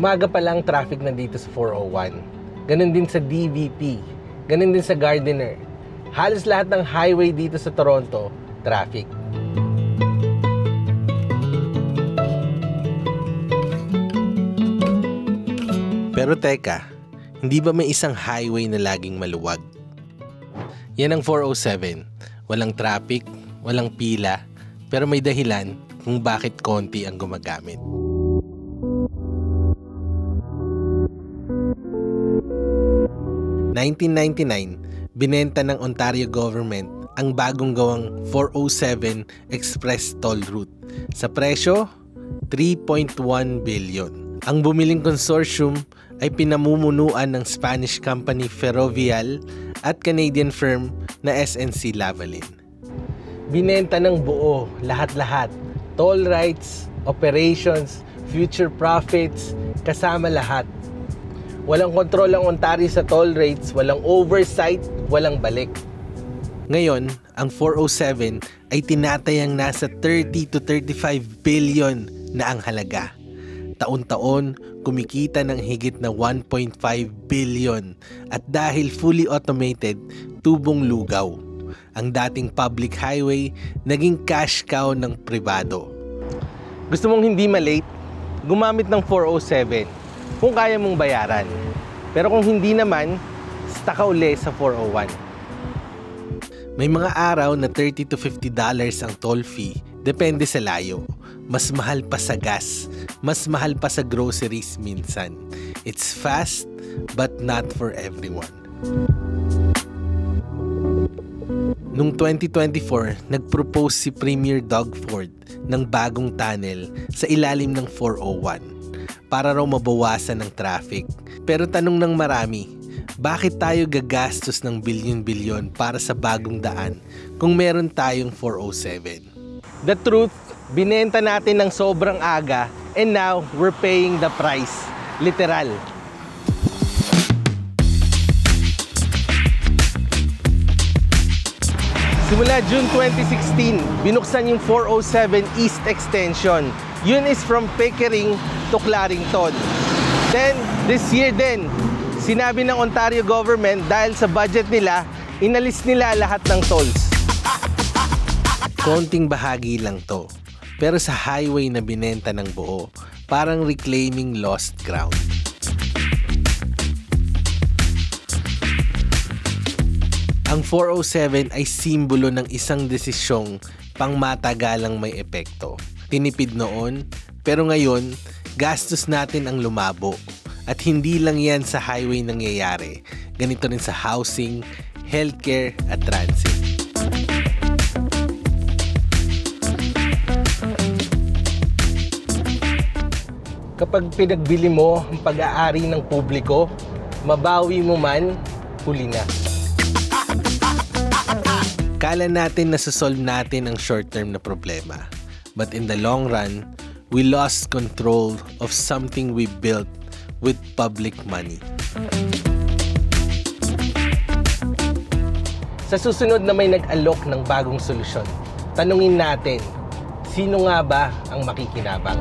Umaga pa lang traffic na dito sa 401. Ganon din sa DVP. Ganon din sa Gardiner. Halos lahat ng highway dito sa Toronto, traffic. Pero teka, hindi ba may isang highway na laging maluwag? Yan ang 407. Walang traffic, walang pila, pero may dahilan kung bakit konti ang gumagamit. (1999), binenta ng Ontario government ang bagong gawang 407 Express Toll Route sa presyo $3.1 billion. Ang bumiling consortium ay pinamumunuan ng Spanish company Ferrovial at Canadian firm na SNC-Lavalin. Binenta ng buo, lahat-lahat. Toll rights, operations, future profits, kasama lahat. Walang kontrol ang Ontario sa toll rates, walang oversight, walang balik. Ngayon, ang 407 ay tinatayang nasa 30 to 35 billion na ang halaga. Taon-taon, kumikita ng higit na 1.5 billion at dahil fully automated, tubong lugaw. Ang dating public highway, naging cash cow ng pribado. Gusto mong hindi malate? Gumamit ng 407 kung kaya mong bayaran. Pero kung hindi naman, stuck ka uli sa 401. May mga araw na $30 to $50 ang toll fee, depende sa layo. Mas mahal pa sa gas, mas mahal pa sa groceries minsan. It's fast, but not for everyone. Noong 2024, nag-propose si Premier Doug Ford ng bagong tunnel sa ilalim ng 401 para raw mabawasan ng traffic. Pero tanong ng marami, bakit tayo gagastos ng bilyon-bilyon para sa bagong daan kung meron tayong 407? The truth, binenta natin ng sobrang aga and now we're paying the price. Literal. Simula June 2016, binuksan yung 407 East Extension. Yun is from Pickering to Clarington. Then, this year din, sinabi ng Ontario government dahil sa budget nila, inalis nila lahat ng tolls. Konting bahagi lang to. Pero sa highway na binenta ng buo, parang reclaiming lost ground. Ang 407 ay simbolo ng isang desisyong pangmatagalang may epekto. Tinipid noon, pero ngayon, gastos natin ang lumabo. At hindi lang yan sa highway nangyayari. Ganito rin sa housing, healthcare at transit. Kapag pinagbili mo ang pag-aari ng publiko, mabawi mo man, huli na. Kala natin nasosolve natin ang short-term na problema. But in the long run, we lost control of something we built with public money. Sa susunod na may nag-alok ng bagong solusyon, tanungin natin, sino nga ba ang makikinabang?